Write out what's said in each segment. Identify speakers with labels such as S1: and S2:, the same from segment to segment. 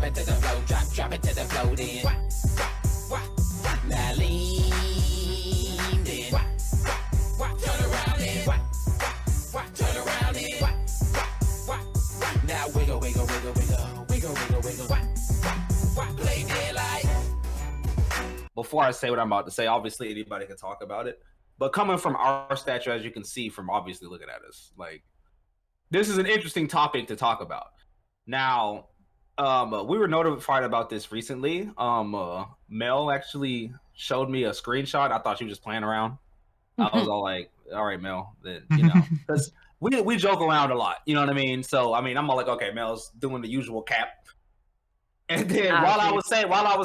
S1: it to the flow, drop it to the flow, then. Now lean, then. Turn around, then. Turn around, then. Now wiggle, wiggle, wiggle, wiggle, wiggle, wiggle, wiggle. Play daylight.
S2: Before I say what I'm about to say, obviously anybody can talk about it. But coming from our stature, as you can see from obviously looking at us, like, this is an interesting topic to talk about. Now, we were notified about this recently. Mel actually showed me a screenshot. I thought she was just playing around. I was all like, all right, Mel, then, you know, because we joke around a lot, you know what I mean? So, I mean, I'm all like, okay, Mel's doing the usual cap. And then while I was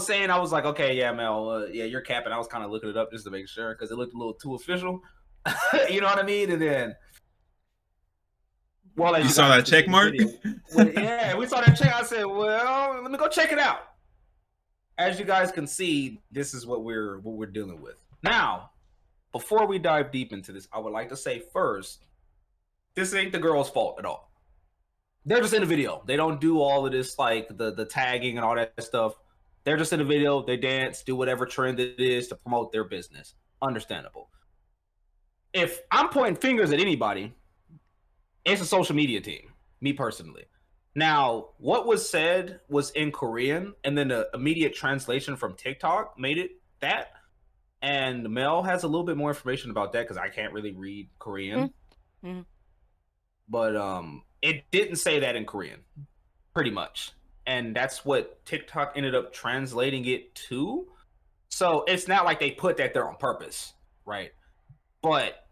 S2: saying, I was like, okay, yeah, Mel, yeah, you're capping. I was kind of looking it up just to make sure because it looked a little too official. You know what I mean? And then, well,
S3: you saw that check mark?
S2: Yeah, we saw that check. I said, well, let me go check it out. As you guys can see, this is what we're dealing with. Now, before we dive deep into this, I would like to say first, this ain't the girl's fault at all. They're just in a video. They don't do all of this, like the tagging and all that stuff. They're just in a video. They dance, do whatever trend it is to promote their business. Understandable. If I'm pointing fingers at anybody, it's a social media team, me personally. Now, what was said was in Korean, and then the immediate translation from TikTok made it that. And Mel has a little bit more information about that because I can't really read Korean. Mm-hmm. But it didn't say that in Korean, pretty much. And that's what TikTok ended up translating it to. So it's not like they put that there on purpose, right? But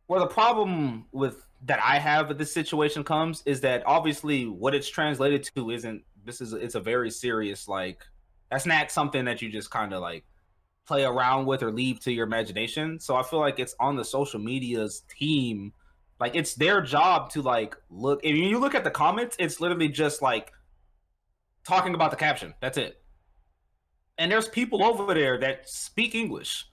S2: where the problem with that I have with this situation comes is that obviously what it's translated to it's a very serious, like, that's not something that you just kind of like play around with or leave to your imagination. So I feel like it's on the social media's team. Like, it's their job to, like, look. If you look at the comments, it's literally just, like, talking about the caption. That's it. And there's people over there that speak English.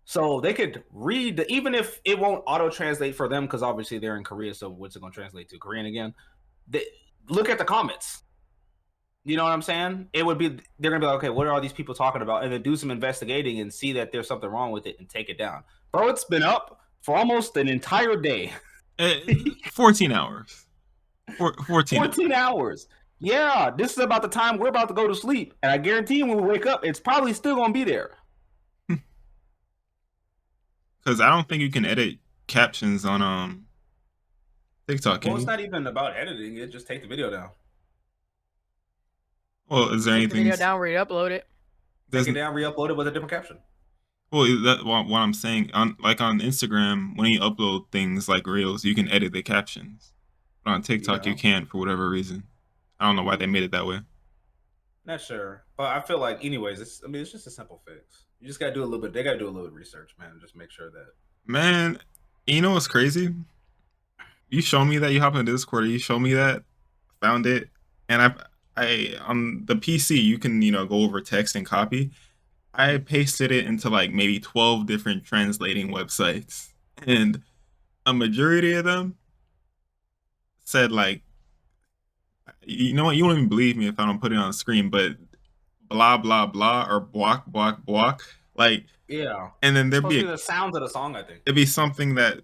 S2: So they could read, even if it won't auto-translate for them, because obviously they're in Korea, so what's it going to translate to? Korean again? Look at the comments. You know what I'm saying? They're going to be like, okay, what are all these people talking about? And then do some investigating and see that there's something wrong with it and take it down. Bro, it's been up for almost an entire day.
S3: 14 hours.
S2: 14 hours. Yeah, this is about the time we're about to go to sleep. And I guarantee you when we wake up, it's probably still going to be there.
S3: Because I don't think you can edit captions on TikTok.
S2: Well, it's not even about editing it. Just take the video down.
S3: Well, is there anything?
S4: Take the video down, re-upload it.
S2: Take it down, re-upload it with a different caption.
S3: Well, that's what I'm saying. On Instagram, when you upload things like Reels, you can edit the captions. But on TikTok, you can't for whatever reason. I don't know why they made it that way.
S2: Not sure, but I feel like, anyways, it's just a simple fix. You just gotta do a little bit. They gotta do a little bit of research, man. Just make sure that.
S3: Man, you know what's crazy? You show me that. You hop in Discord. You show me that. Found it, and I on the PC, you can go over text and copy. I pasted it into like maybe 12 different translating websites, and a majority of them said like, you know what, you won't even believe me if I don't put it on the screen, but blah blah blah or block block block, like,
S2: yeah.
S3: And then there'd be
S2: the sounds of the song. I think
S3: it'd be something that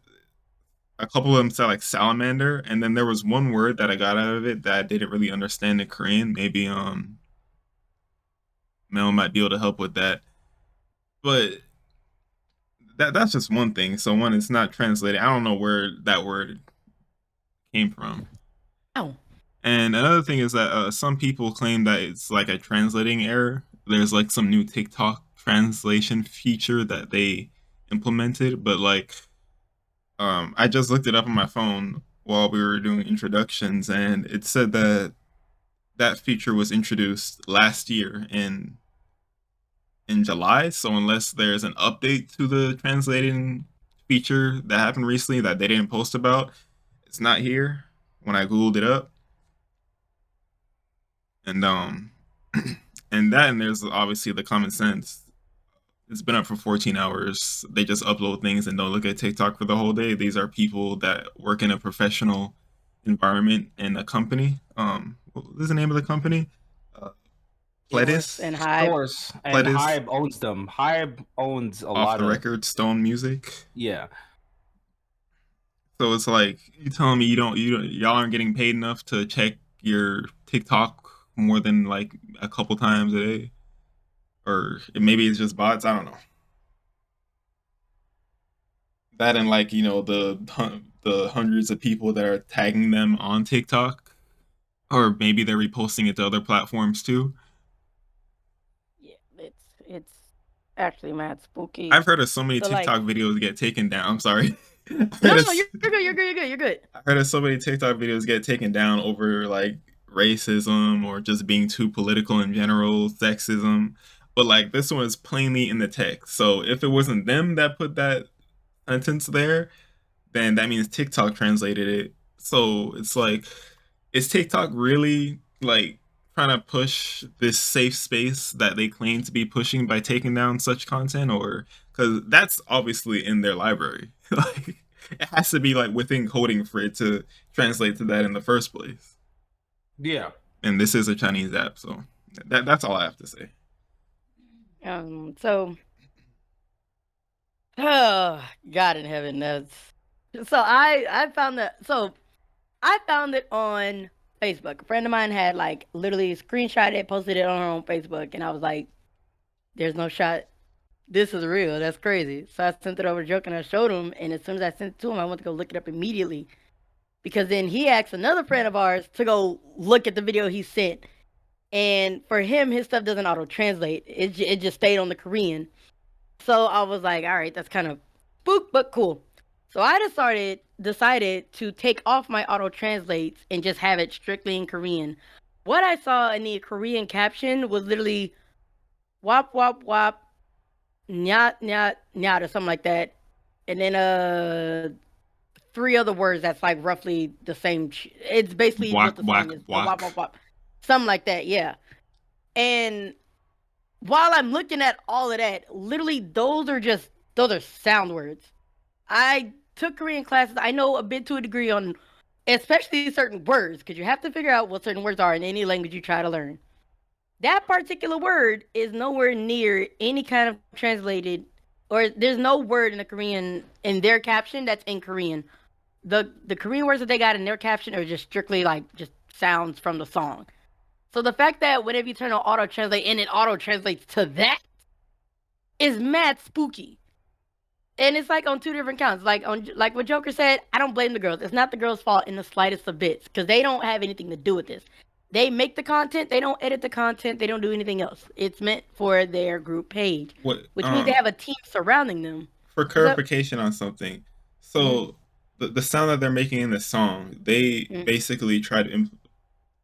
S3: a couple of them said like salamander, and then there was one word that I got out of it that I didn't really understand in Korean. Maybe Mel might be able to help with that, but that's just one thing. So one, it's not translated. I don't know where that word came from.
S4: Oh.
S3: And another thing is that some people claim that it's like a translating error. There's like some new TikTok translation feature that they implemented, but like I just looked it up on my phone while we were doing introductions, and it said that that feature was introduced last year in July. So unless there's an update to the translating feature that happened recently that they didn't post about, it's not here when I Googled it up. And and there's obviously the common sense. It's been up for 14 hours. They just upload things and don't look at TikTok for the whole day. These are people that work in a professional environment in a company. What is the name of the company? Pledis,
S4: and Hive.
S2: Source and
S3: Pledis,
S2: Hive owns them. Hive owns a
S3: Off
S2: lot
S3: the
S2: of
S3: Record, Stone Music.
S2: yeah.
S3: So it's like you telling me y'all aren't getting paid enough to check your TikTok more than like a couple times a day, or maybe it's just bots. I don't know. That and like the hundreds of people that are tagging them on TikTok, or maybe they're reposting it to other platforms too.
S4: Yeah, it's actually mad spooky.
S3: I've heard of so many
S4: So like,
S3: TikTok videos get taken down. I'm sorry.
S4: no, you're good. You're good.
S3: I heard of so many TikTok videos get taken down over like racism or just being too political in general, sexism. But like this one is plainly in the text. So if it wasn't them that put that sentence there, then that means TikTok translated it. So it's like, is TikTok really like trying to push this safe space that they claim to be pushing by taking down such content, or because that's obviously in their library? Like it has to be like within coding for it to translate to that in the first place.
S2: Yeah.
S3: And this is a Chinese app, so that's all I have to say.
S4: So, oh, God in heaven, so I found that. So I found it on Facebook. A friend of mine had like literally screenshot it, posted it on her own Facebook, and I was like, "There's no shot. This is real. That's crazy." So I sent it over to Joke and I showed him, and as soon as I sent it to him, I went to go look it up immediately, because then he asked another friend of ours to go look at the video he sent, and for him, his stuff doesn't auto translate. It just stayed on the Korean. So I was like, all right, that's kind of spook, but cool. So I decided to take off my auto translates and just have it strictly in Korean. What I saw in the Korean caption was literally wop wop wop nyat nyat nyat or something like that, and then 3 other words that's like roughly the same. It's basically what the song is. Wop wop wop, something like that. Yeah. And while I'm looking at all of that, literally those are sound words. I took Korean classes. I know a bit to a degree on especially certain words, because you have to figure out what certain words are in any language you try to learn. That particular word is nowhere near any kind of translated, or there's no word in the Korean in their caption that's in Korean. The Korean words that they got in their caption are just strictly like just sounds from the song. So the fact that whenever you turn on auto translate and it auto translates to that is mad spooky. And it's like on 2 different counts. Like what Joker said, I don't blame the girls. It's not the girls' fault in the slightest of bits, because they don't have anything to do with this. They make the content, they don't edit the content, they don't do anything else. It's meant for their group page, which means they have a team surrounding them.
S3: For clarification on something, so the sound that they're making in the song, they basically tried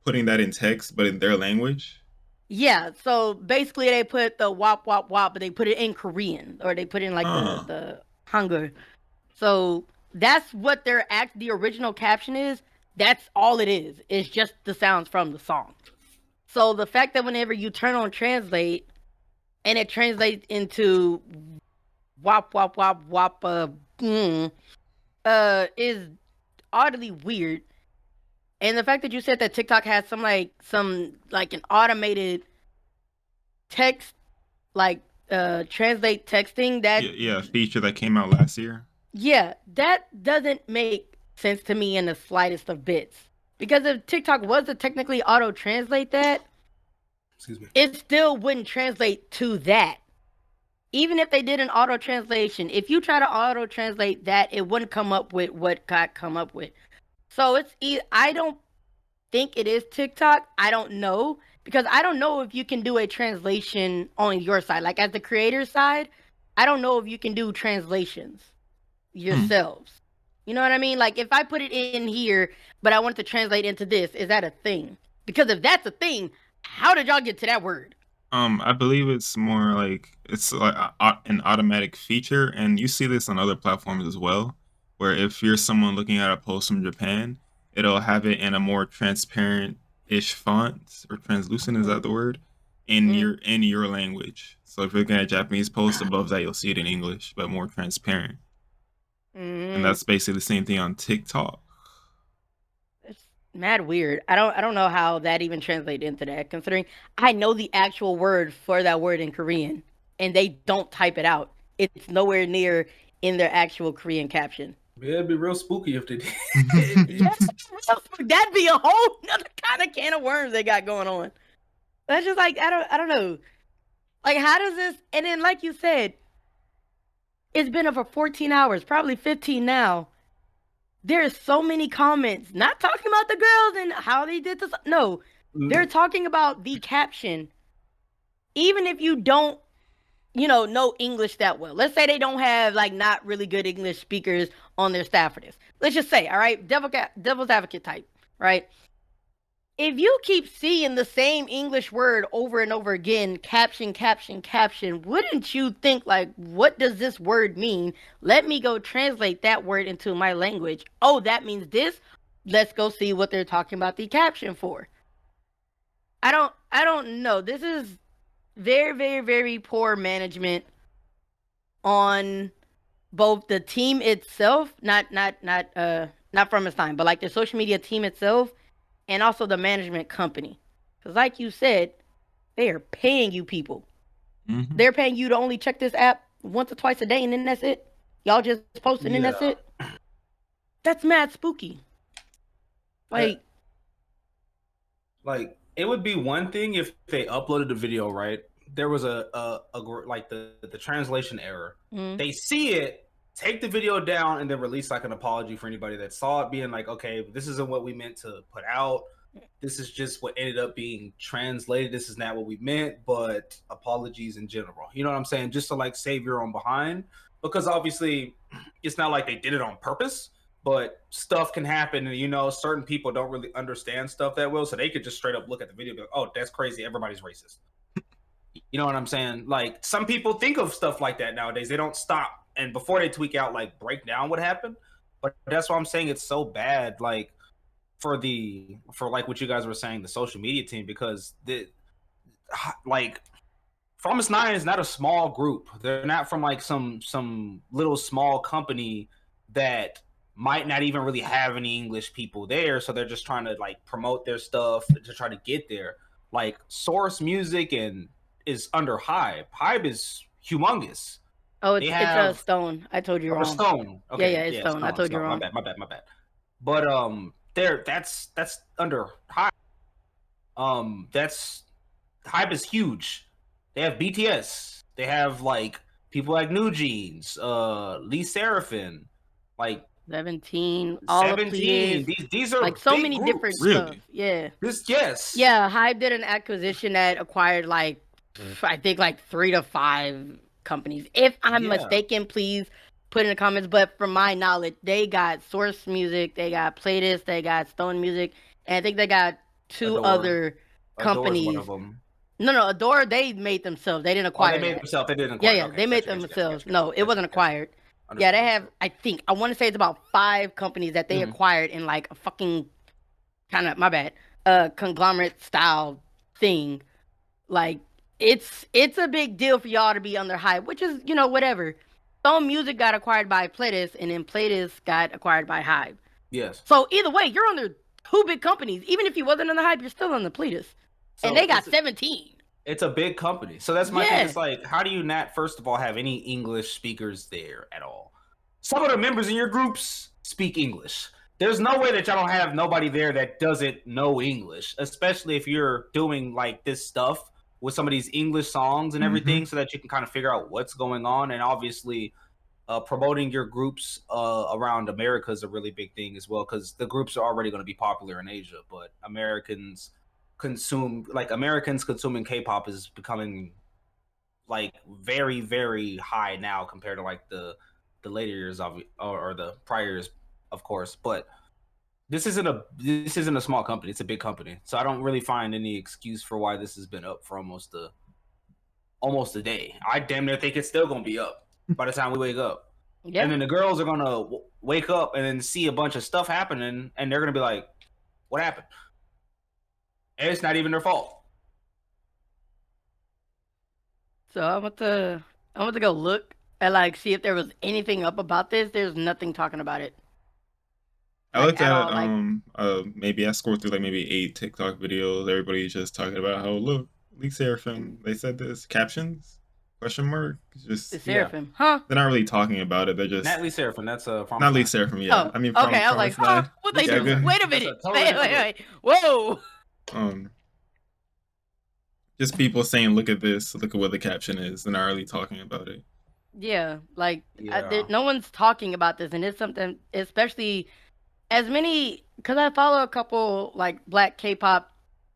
S3: putting that in text, but in their language.
S4: Yeah, so basically they put the wop wop wop, but they put it in Korean, or they put in like the Hangul. So that's what the original caption is. That's all it is. It's just the sounds from the song. So the fact that whenever you turn on translate and it translates into wop wop wop wop is oddly weird. And the fact that you said that TikTok has some an automated text, like translate texting, that
S3: feature that came out last year.
S4: Yeah, that doesn't make sense to me in the slightest of bits. Because if TikTok was to technically auto translate that, it still wouldn't translate to that. Even if they did an auto translation, if you try to auto translate that, it wouldn't come up with what got come up with. So I don't think it is TikTok. I don't know, because I don't know if you can do a translation on your side. Like as the creator side, I don't know if you can do translations yourselves. You know what I mean? Like if I put it in here, but I want to translate into this, is that a thing? Because if that's a thing, how did y'all get to that word?
S3: I believe it's more like it's like an automatic feature, and you see this on other platforms as well, where if you're someone looking at a post from Japan, it'll have it in a more transparent-ish font, or translucent, is that the word? In your language. So if you're looking at a Japanese post, above that you'll see it in English, but more transparent. And that's basically the same thing on TikTok.
S4: mad weird. I don't know how that even translates into that, considering I know the actual word for that word in Korean, and they don't type it out. It's nowhere near in their actual Korean caption.
S2: Yeah, it'd be real spooky if they did.
S4: Yeah, that'd be a whole other kind of can of worms they got going on. That's just like I don't know. Like, how does this? And then, like you said, it's been over 14 hours, probably 15 now. There's so many comments, not talking about the girls and how they did this. No, they're talking about the caption. Even if you don't, know English that well. Let's say they don't have like not really good English speakers on their staff for this. Let's just say, all right, devil's advocate type, right? If you keep seeing the same English word over and over again, caption, caption, caption, wouldn't you think, like, what does this word mean? Let me go translate that word into my language. Oh, that means this. Let's go see what they're talking about the caption for. I don't know. This is very, very, very poor management on both the team itself, not from its time, but like the social media team itself, and also the management company. Because like you said, they are paying you people.
S3: Mhm.
S4: They're paying you to only check this app once or twice a day, and then that's it. Y'all just post and then that's it. That's mad spooky. Like,
S2: it would be one thing if they uploaded the video, right? There was like the translation error. They see it, take the video down, and then release like an apology for anybody that saw it, being like, okay, this isn't what we meant to put out. This is just what ended up being translated. This is not what we meant, but apologies in general. You know what I'm saying? Just to like save your own behind, because obviously it's not like they did it on purpose, but stuff can happen, and certain people don't really understand stuff that well, so they could just straight up look at the video and be like, oh, that's crazy, everybody's racist. You know what I'm saying? Like, some people think of stuff like that nowadays. They don't stop, and before they tweak out, like, break down what happened. But that's why I'm saying it's so bad, like, for like what you guys were saying, the social media team, because like, Promise Nine is not a small group. They're not from like some little small company that might not even really have any English people there, so they're just trying to like promote their stuff to try to get there. Like, Source Music and is under Hybe. Hybe is humongous.
S4: oh, it's a Stone. I told you wrong.
S2: Stone. Okay.
S4: Yeah, it's Stone. I told you wrong.
S2: My bad. But that's under Hybe. That's Hybe is huge. They have BTS. They have like people like New Jeans, Lee Seraphin, like
S4: 17, all
S2: 17. These are
S4: like so
S2: big
S4: many
S2: groups.
S4: different
S3: Really?
S4: stuff. Yeah.
S2: Yes.
S4: Yeah, Hybe did an acquisition that acquired like I think like 3 to 5 companies. If I'm mistaken, please put in the comments. But from my knowledge, they got Source Music, they got Playlist, they got Stone Music, and I think they got 2 other companies.
S2: One of them.
S4: No, Adore they made themselves. They didn't acquire.
S2: They made themselves. They didn't acquire.
S4: Yeah,
S2: okay,
S4: they made themselves. No, it wasn't acquired. Yeah, they have. I think I want to say it's about 5 companies that they acquired in like a fucking kind of conglomerate style thing. Like, it's a big deal for y'all to be under Hybe, which is whatever. Stone Music got acquired by Playlist, and then Playlist got acquired by Hybe.
S2: Yes.
S4: So either way, you're under 2 big companies. Even if you wasn't under Hybe, you're still on the Playlist. So and they got 17.
S2: It's a big company. So that's my thing. It's like, how do you not, first of all, have any English speakers there at all? Some of the members in your groups speak English. There's no way that y'all don't have nobody there that doesn't know English, especially if you're doing like this stuff with some of these English songs and everything, so that you can kind of figure out what's going on. And obviously, promoting your groups around America is a really big thing as well, because the groups are already going to be popular in Asia, but Americans consuming K-pop is becoming like very, very high now compared to like the later years or the prior years, of course. But this isn't a small company; it's a big company. So I don't really find any excuse for why this has been up for almost a day. I damn near think it's still gonna be up by the time we wake up. Yeah. And then the girls are gonna wake up and then see a bunch of stuff happening, and they're gonna be like, "What happened?" And it's not even their fault.
S4: So I want to go look and like see if there was anything up about this. There's nothing talking about it.
S3: I
S4: Like
S3: looked
S4: at
S3: at
S4: all.
S3: it.
S4: Like
S3: Maybe I scored through like maybe 8 TikTok videos. Everybody's just talking about how look, Leak Seraphim. They said this captions question mark. It's
S4: the
S3: just
S2: Yeah.
S4: Seraphim, huh?
S3: they're not really talking about it. They're just
S2: Natalie Seraphim. That's from
S3: not Leak Seraphim. Yeah,
S4: Oh,
S3: I mean
S4: okay. I was like,
S3: Promise
S4: huh?
S3: Nine.
S4: What they
S2: Yeah,
S4: do?
S3: good.
S4: Wait a
S2: That's a
S4: minute.
S2: totally different
S4: Wait. Whoa.
S3: Um, just people saying, "Look at this. Look at what the caption is." They're not really talking about it.
S4: Yeah, like
S2: Yeah.
S4: no one's talking about this, and it's something, especially as many, because I follow a couple like black K-pop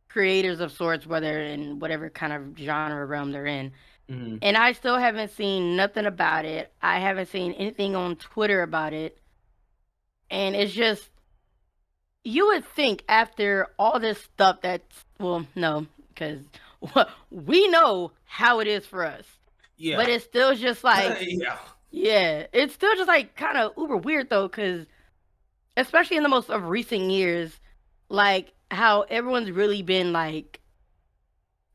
S4: creators of sorts, whether in whatever kind of genre realm they're in,
S2: Mhm.
S4: and I still haven't seen nothing about it. I haven't seen anything on Twitter about it, and it's just you would think after all this stuff that's well, no, because we know how it is for us,
S2: Yeah.
S4: but it's still just like.
S2: Yeah.
S4: Yeah, it's still just like kind of uber weird though, because especially in the most of recent years, like how everyone's really been like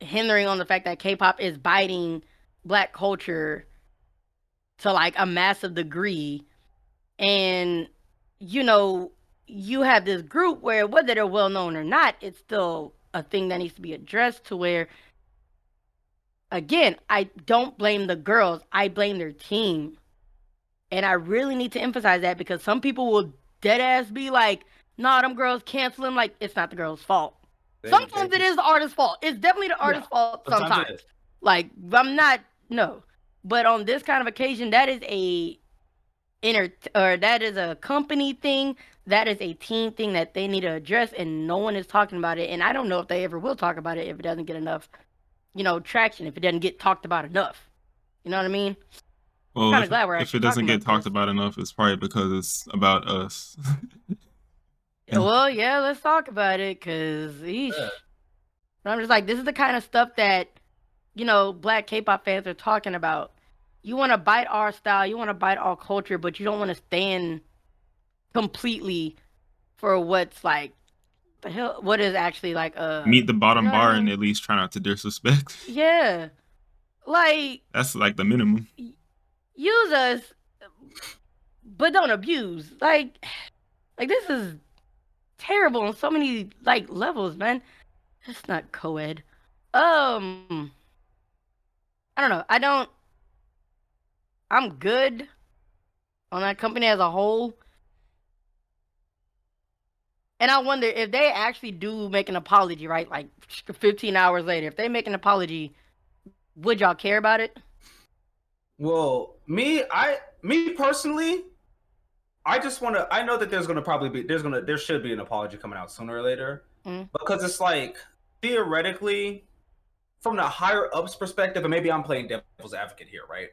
S4: hindering on the fact that K-pop is biting black culture to like a massive degree, and you know, you have this group where whether they're well known or not, it's still a thing that needs to be addressed. To where, again, I don't blame the girls, I blame their team. And I really need to emphasize that because some people will dead ass be like, nah, them girls cancel them. Like, it's not the girl's fault. Sometimes it is the artist's fault. It's definitely the artist's fault sometimes.
S2: it is.
S4: Like, I'm not, no. But on this kind of occasion, that is that is a company thing. That is a team thing that they need to address, and no one is talking about it. And I don't know if they ever will talk about it if it doesn't get enough, traction, if it doesn't get talked about enough. You know what I mean?
S3: Well,
S4: Kinda glad we're
S3: if
S4: actually
S3: it doesn't
S4: talking
S3: get
S4: about
S3: talked
S4: this.
S3: about enough, it's probably because it's about us. Yeah.
S4: Well, yeah, let's talk about it, because
S2: Yeah.
S4: I'm just like, this is the kind of stuff that, black K-pop fans are talking about. You want to bite our style, you want to bite our culture, but you don't want to stand completely for what's like, the hell, what is actually like,
S3: Meet the bottom
S4: you know what I
S3: bar and
S4: mean?
S3: at least try not to disrespect.
S4: Yeah. Like,
S3: That's like the minimum.
S4: use us, but don't abuse. Like this is terrible on so many like levels, man. It's not co-ed. I don't know. I'm good on that company as a whole. And I wonder if they actually do make an apology, right? Like 15 hours later, if they make an apology, would y'all care about it?
S2: Well, me personally, I just want to. I know that there should be an apology coming out sooner or later, because it's like theoretically, from the higher ups perspective, and maybe I'm playing devil's advocate here, right?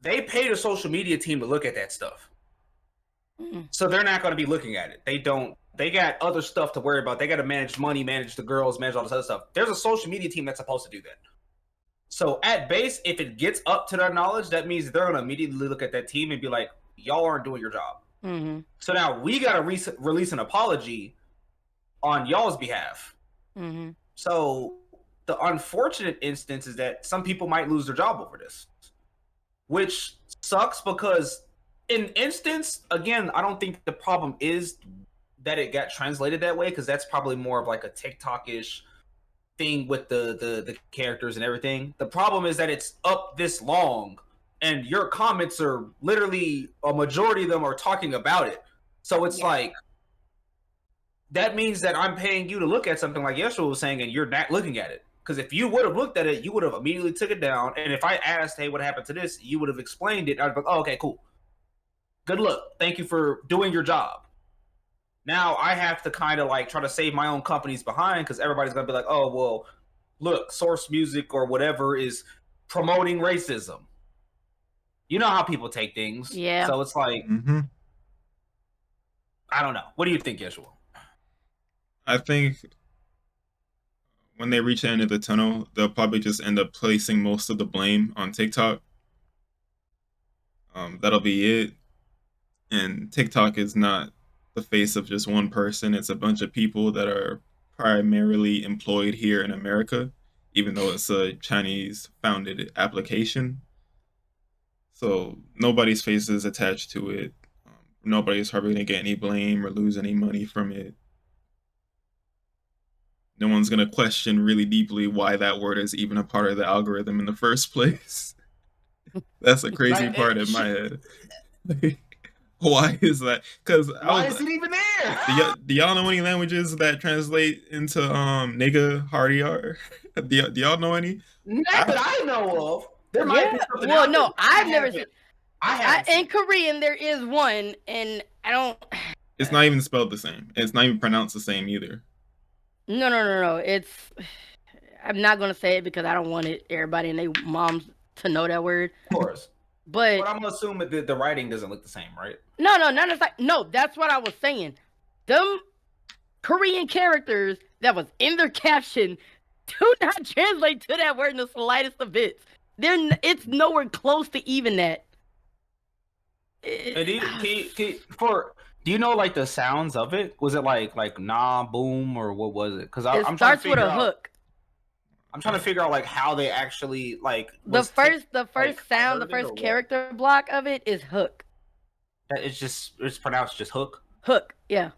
S2: They paid a social media team to look at that stuff, so they're not going to be looking at it. They don't. They got other stuff to worry about. They got to manage money, manage the girls, manage all this other stuff. There's a social media team that's supposed to do that. So at base, if it gets up to their knowledge, that means they're going to immediately look at that team and be like, y'all aren't doing your job. So now we got to release an apology on y'all's behalf. So the unfortunate instance is that some people might lose their job over this, which sucks because in instance, again, I don't think the problem is that it got translated that way, because that's probably more of like a TikTok-ish thing with the characters and everything. The problem is that it's up this long and your comments are literally, a majority of them are talking about it. So it's like, that means that I'm paying you to look at something like Yeshua was saying, and you're not looking at it. Because if you would have looked at it, you would have immediately took it down. And if I asked, hey, what happened to this? You would have explained it. I'd be like, oh, okay, cool. Good luck. Thank you for doing your job. Now I have to kind of like try to save my own companies behind, because everybody's going to be like, oh, well, look, Source Music or whatever is promoting racism. You know how people take things.
S4: Yeah.
S2: So it's like, I don't know. What do you think, Yeshua?
S3: I think when they reach the end of the tunnel, they'll probably just end up placing most of the blame on TikTok. That'll be it. And TikTok is not the face of just one person. It's a bunch of people that are primarily employed here in America, even though it's a Chinese-founded application. So nobody's face is attached to it. nobody's probably gonna get any blame or lose any money from it. No one's gonna question really deeply why that word is even a part of the algorithm in the first place. That's the crazy
S2: Like,
S3: part in my head. Like, why is that? Because
S2: why is it even there?
S3: do y'all know any languages that translate into nigga hardy are? Do y'all know any?
S2: Not that I know of. There might be something
S4: Well,
S2: out
S4: no,
S2: there.
S4: I've never seen.
S2: I haven't
S4: In Korean, there is one, and I don't.
S3: It's not even spelled the same. It's not even pronounced the same either.
S4: No. It's. I'm not gonna say it because I don't want everybody and their moms to know that word.
S2: Of course.
S4: But
S2: I'm gonna assume that the writing doesn't look the same, right?
S4: No, none of that. No, that's what I was saying. Them Korean characters that was in their caption do not translate to that word in the slightest of bits. It's nowhere close to even that.
S2: And do you know like the sounds of it? Was it like nah, boom, or what was it? Because
S4: it starts with a hook.
S2: I'm trying to figure out like how they actually like
S4: the first sound, the first character block of it is hook.
S2: It's pronounced just hook.
S4: Hook, yeah.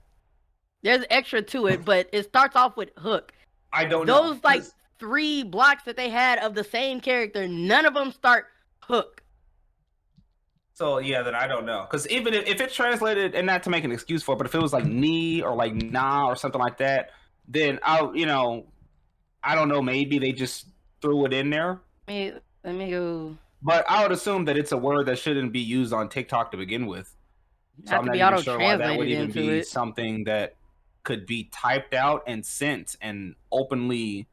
S4: There's extra to it, but it starts off with hook.
S2: I don't know.
S4: Those like 3 blocks that they had of the same character, none of them start hook.
S2: So yeah, then I don't know. Because even if it translated, and not to make an excuse for it, but if it was like knee or like nah or something like that, then I don't know. Maybe they just threw it in there.
S4: Let me go.
S2: But I would assume that it's a word that shouldn't be used on TikTok to begin with. So I'm not even sure why that would even be something that could be typed out and sent and openly,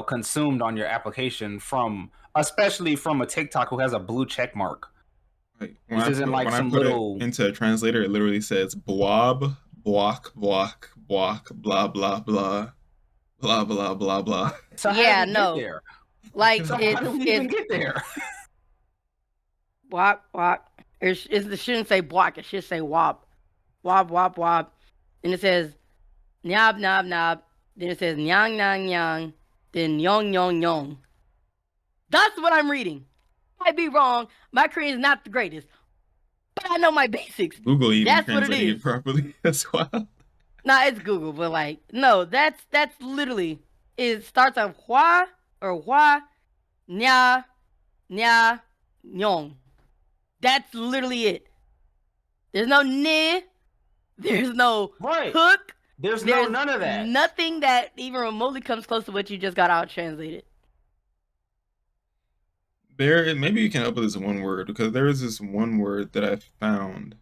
S2: consumed on your application especially from a TikTok who has a blue check mark.
S3: Like,
S2: this isn't like some little
S3: into a translator. It literally says "blob, block, block, block, blah blah blah, blah blah blah blah."
S2: So
S4: yeah, no, like
S2: so how do we even get there?
S4: Wop. It shouldn't say block. It should say wop, wop. And it says knob. Then it says nyang nyang nyang. Then nyong. That's what I'm reading. Might be wrong. My Korean is not the greatest, but I know my basics.
S3: Google even translating it properly as well.
S4: Nah, it's Google, but like, no, that's literally, it starts off hua or hua, nya, nyong. That's literally it. There's no ne, there's no hook.
S2: There's none of that.
S4: Nothing that even remotely comes close to what you just got out translated.
S3: Maybe you can help with this one word, because there is this one word that I found.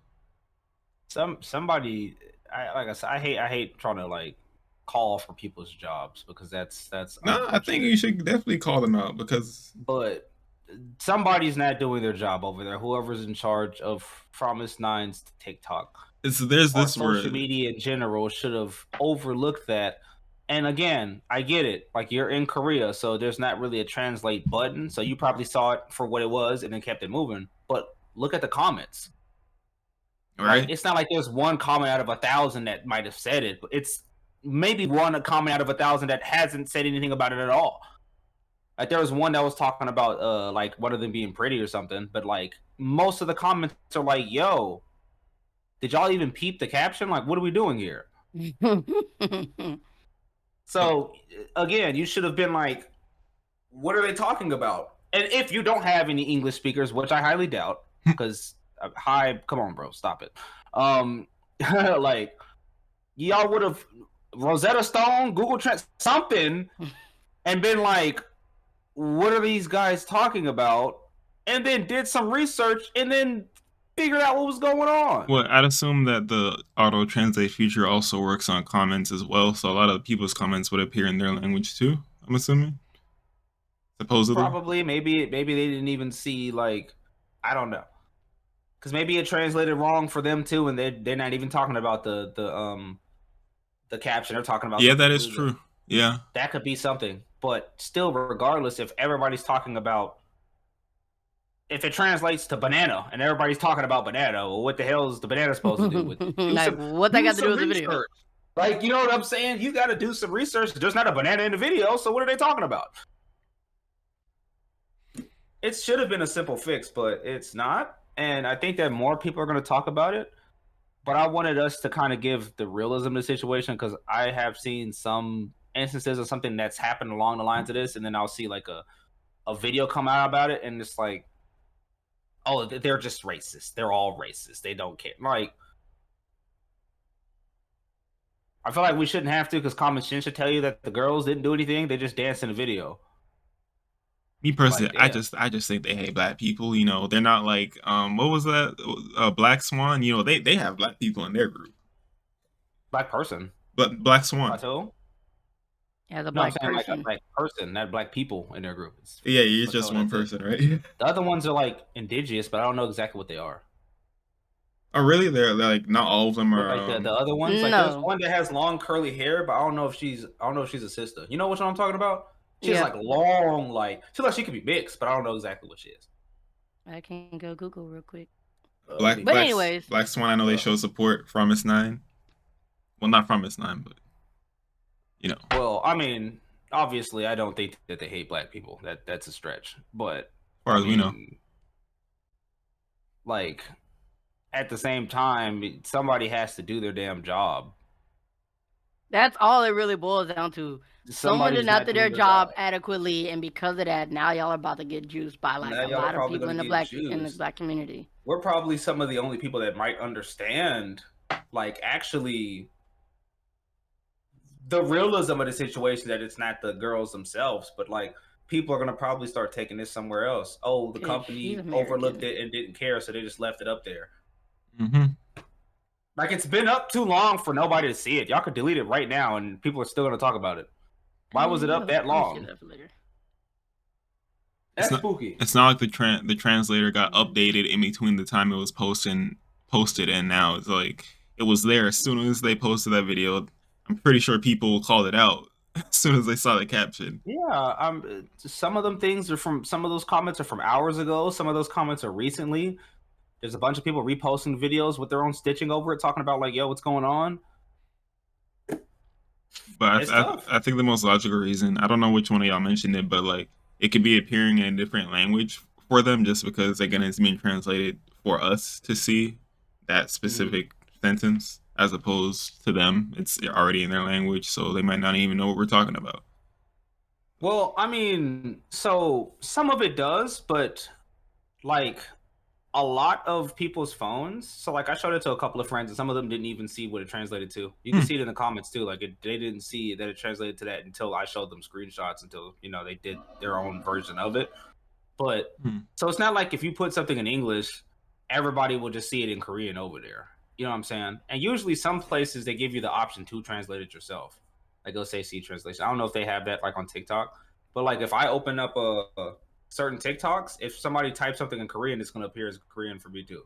S2: Somebody, like I said, I hate trying to like call for people's jobs, because that's.
S3: No, I think you should definitely call them out, because.
S2: But somebody's not doing their job over there. Whoever's in charge of Promise Nine's TikTok.
S3: There's this word.
S2: Social media in general should have overlooked that. And again, I get it. Like, you're in Korea, so there's not really a translate button. So you probably saw it for what it was and then kept it moving. But look at the comments.
S3: Right.
S2: Like, it's not like there's one comment out of 1,000 that might have said it, but it's maybe one comment out of 1,000 that hasn't said anything about it at all. Like, there was one that was talking about like one of them being pretty or something, but like most of the comments are like, "Yo, did y'all even peep the caption? Like, what are we doing here?" So, again, you should have been like, what are they talking about? And if you don't have any English speakers, which I highly doubt, because, come on, bro, stop it. Like, y'all would have Rosetta Stone, Google Trends, something, and been like, what are these guys talking about? And then did some research, and then figured out what was going on.
S3: Well, I'd assume that the auto translate feature also works on comments as well, so a lot of people's comments would appear in their language too, I'm assuming. Supposedly.
S2: Probably, maybe they didn't even see, like, I don't know, because maybe it translated wrong for them too, and they're not even talking about the caption. They're talking about
S3: that is true. Yeah,
S2: that could be something, but still, regardless, if everybody's talking about. If it translates to banana and everybody's talking about banana, well, what the hell is the banana supposed to do with it?
S4: Like, what they got to do with the video?
S2: Like, you know what I'm saying? You got to do some research. There's not a banana in the video, so what are they talking about? It should have been a simple fix, but it's not. and I think that more people are going to talk about it. But I wanted us to kind of give the realism of the situation because I have seen some instances of something that's happened along the lines of this, and then I'll see like a video come out about it, and it's like, oh, they're just racist. They're all racist. They don't care. Like, I feel like we shouldn't have to because common sense should tell you that the girls didn't do anything. They just danced in the video.
S3: Me personally,
S2: Like,
S3: I just think they hate black people. You know, they're not like what was that? Black Swan. You know, they have black people in their group.
S2: Black person.
S3: But Black Swan.
S2: Plateau?
S4: As a
S2: No, I'm
S4: black
S2: saying like a
S4: person.
S2: black person, not black people in their group.
S3: Yeah, you're
S2: Plateau,
S3: just one
S2: that's it.
S3: person, right?
S2: The other ones are like indigenous, but I don't know exactly what they are.
S3: Oh, really? They're like not all of them are.
S2: Like the other ones, like there's
S4: No.
S2: one that has long curly hair, but I don't know if she's a sister. You know which one I'm talking about? She has
S4: Yeah.
S2: like long, like she looks like she could be mixed, but I don't know exactly what she is.
S4: I can go Google real quick.
S3: Black,
S4: But anyways.
S3: Black Swan. I know they show support from S9. Well, not from S9, but you know.
S2: Well, I mean, obviously, I don't think that they hate black people. That's a stretch, but
S3: As far as we know.
S2: like at the same time, somebody has to do their damn job.
S4: That's all it really boils down to. Someone
S2: Somebody's
S4: did not do their
S2: doing
S4: job adequately, and because of that, now y'all are about to get juiced by like
S2: Now
S4: a
S2: y'all are
S4: lot of
S2: probably
S4: people in
S2: gonna
S4: the
S2: get
S4: black
S2: juiced.
S4: community.
S2: We're probably some of the only people that might understand, like, actually the realism of the situation, that it's not the girls themselves, but like people are gonna probably start taking this somewhere else. Oh, the
S4: Okay,
S2: company
S4: she's
S2: overlooked
S4: American.
S2: it and didn't care, so they just left it up there.
S3: Mm-hmm.
S2: Like, it's been up too long for nobody to see it. Y'all could delete it right now, and people are still gonna talk about it. Why was it up that long? That's spooky.
S3: It's not like the translator got updated in between the time it was posted and now. It's like it was there as soon as they posted that video. I'm pretty sure people called it out as soon as they saw the caption.
S2: Yeah, some of them things are from, some of those comments are from hours ago. Some of those comments are recently. There's a bunch of people reposting videos with their own stitching over it, talking about like, yo, what's going on?
S3: But I think the most logical reason, I don't know which one of y'all mentioned it, but like it could be appearing in a different language for them just because again it's being translated for us to see that specific sentence as opposed to them. It's already in their language, so they might not even know what we're talking about.
S2: Well, I mean, so some of it does, but like a lot of people's phones. So like I showed it to a couple of friends, and some of them didn't even see what it translated to. You can see it in the comments too. Like they didn't see that it translated to that until I showed them screenshots. Until they did their own version of it. But so it's not like if you put something in English, everybody will just see it in Korean over there. You know what I'm saying? And usually some places they give you the option to translate it yourself. Like they'll say C translation. I don't know if they have that like on TikTok, but like if I open up a certain TikToks, if somebody types something in Korean, it's going to appear as Korean for me too.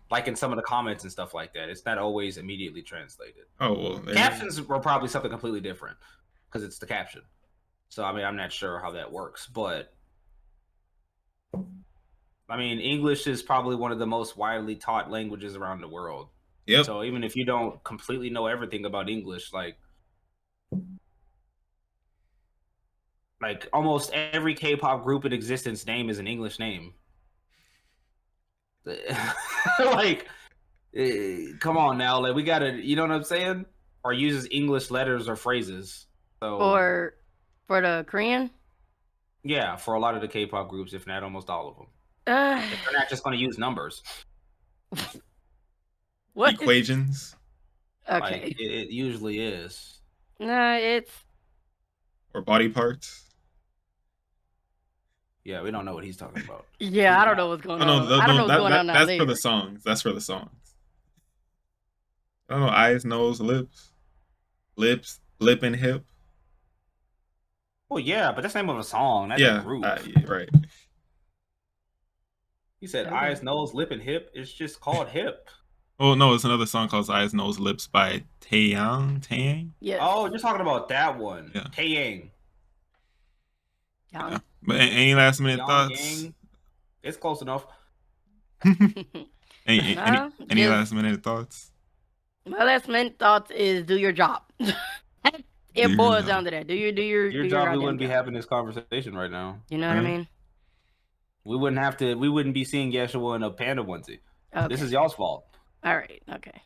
S2: Like in some of the comments and stuff like that. It's not always immediately translated.
S3: Oh, well.
S2: Captions were probably something completely different because it's the caption. So, I mean, I'm not sure how that works, but I mean, English is probably one of the most widely taught languages around the world.
S3: Yep.
S2: So even if you don't completely know everything about English, like almost every K-pop group in existence name is an English name. Like, come on now, like we gotta, you know what I'm saying? Or uses English letters or phrases. So
S4: for the Korean?
S2: Yeah, for a lot of the K-pop groups, if not almost all of them. If they're not just going to use numbers.
S4: What?
S3: Equations?
S4: Okay.
S2: Like, it usually is.
S4: No, it's...
S3: Or body parts?
S2: Yeah, we don't know what he's talking about.
S4: Yeah, I don't know what's going on. I don't know what's going on now.
S3: That's for the songs. That's for the songs. I don't know, eyes, nose, lips. Lips, lip and hip.
S2: Well, yeah, but that's the name of a song. That's a group.
S3: Yeah, right.
S2: He said eyes, nose, lip, and hip. It's just called hip.
S3: Oh, no, it's another song called Eyes, Nose, Lips by Taeyang.
S4: Yeah.
S2: Oh, you're talking about that one.
S3: Yeah.
S2: Taeyang.
S3: Yeah. But any last minute thoughts?
S2: It's close enough.
S3: Any last minute thoughts?
S4: My last minute thoughts is do your job. It boils down to that. Do your
S2: job. We wouldn't be
S4: job.
S2: having this conversation right now.
S4: You know what I mean?
S2: We wouldn't be seeing Yeshua in a panda onesie.
S4: Okay.
S2: This is y'all's fault.
S4: All right. Okay.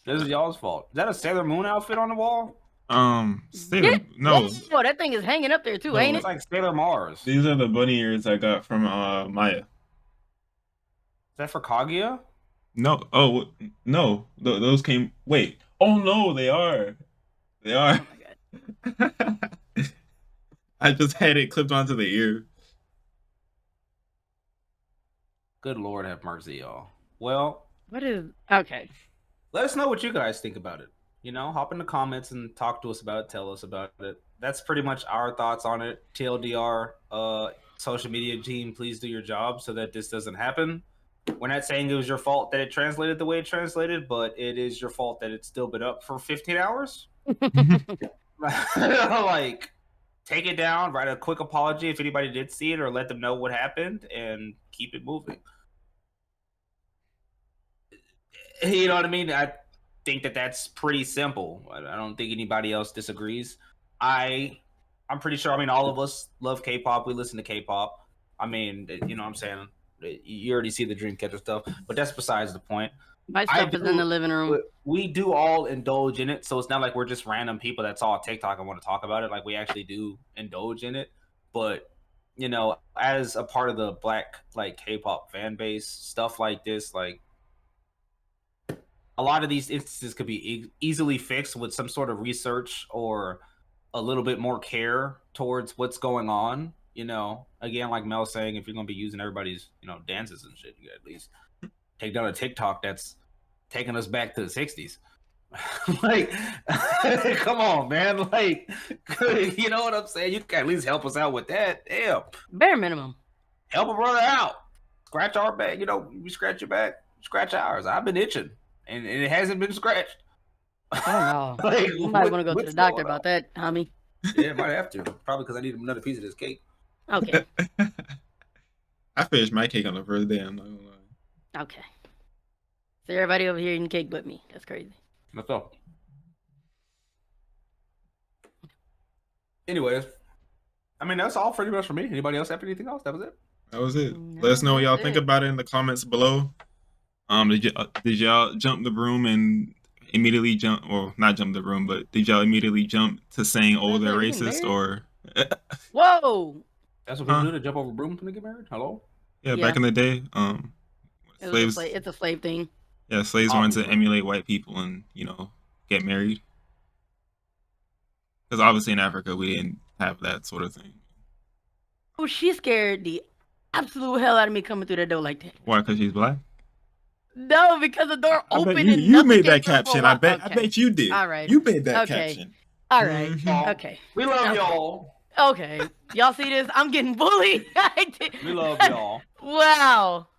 S2: This is y'all's fault. Is that a Sailor Moon outfit on the wall?
S3: Sailor, no.
S4: Oh, that thing is hanging up there too,
S3: No,
S4: ain't
S2: It's
S4: it?
S2: like Sailor Mars. Is
S3: These are the bunny ears I got from Maya.
S2: that for Kaguya?
S3: No, oh no, those came. Wait, oh no, they are. They are.
S4: Oh my god.
S3: I just had it clipped onto the ear.
S2: Good Lord have mercy, y'all. Well,
S4: What is okay?
S2: let us know what you guys think about it. You know, hop in the comments and talk to us about it. Tell us about it. That's pretty much our thoughts on it. TLDR, social media team, please do your job so that this doesn't happen. We're not saying it was your fault that it translated the way it translated, but it is your fault that it's still been up for 15 hours. Like, take it down, write a quick apology if anybody did see it, or let them know what happened, and keep it moving. You know what I mean? I think that that's pretty simple. I don't think anybody else disagrees. I'm pretty sure. I mean, all of us love K-pop. We listen to K-pop. I mean, you know what I'm saying? You already see the Dreamcatcher stuff, but that's besides the point.
S4: My stuff is in the living room.
S2: We do all indulge in it, so it's not like we're just random people that saw TikTok and want to talk about it. Like, we actually do indulge in it. But, you know, as a part of the Black, like, K-pop fan base, stuff like this, like, a lot of these instances could be easily fixed with some sort of research or a little bit more care towards what's going on. You know, again, like Mel saying, if you're going to be using everybody's, you know, dances and shit, you gotta at least take down a TikTok that's taking us back to the 60s. Like, come on, man. Like, you know what I'm saying? You can at least help us out with that. Damn.
S4: Bare minimum.
S2: Help a brother out. Scratch our back. You know, we scratch your back, scratch ours. I've been itching, and it hasn't been scratched.
S4: Oh no.
S2: Like,
S4: You might want to go to the
S2: what's
S4: doctor
S2: going
S4: about that, homie.
S2: Yeah, might have to. Probably because I need another piece of this cake.
S4: Okay.
S3: I finished my cake on the first day. I'm not gonna lie.
S4: Okay. So everybody over here eating cake but me. That's crazy.
S2: Let's go. Anyways, I mean, that's all pretty much for me. Anybody else have anything else? That was it.
S3: That was it.
S4: No,
S3: Let us know what y'all
S4: that's
S3: think
S4: it.
S3: about it in the comments below. Did y'all jump the broom and immediately jump, well, not jump the broom, but did y'all immediately jump to saying, oh, they're
S4: That's not
S3: racist,
S4: even
S3: or
S4: Whoa!
S2: That's what people do to jump over broom when they get married. Hello.
S3: yeah,
S4: Yeah.
S3: back in the day, slaves,
S4: It's a slave thing.
S3: yeah, slaves wanted to
S2: Obviously.
S3: emulate white people and, you know, get married. Because obviously in Africa we didn't have that sort of thing.
S4: Oh, she scared the absolute hell out of me coming through that door like that.
S3: Why? Because she's black.
S4: No, because the door
S3: I bet
S4: opened and
S3: you
S4: nothing
S3: made
S4: came
S3: that
S4: through for a
S3: caption.
S4: while.
S3: I bet you did.
S4: All right.
S3: You made that
S4: Okay.
S3: caption.
S4: All right.
S3: Mhm.
S4: Okay.
S2: We love
S4: Okay.
S2: y'all.
S4: Okay. Y'all see this? I'm getting bullied. I did-
S2: We love y'all.
S4: Wow.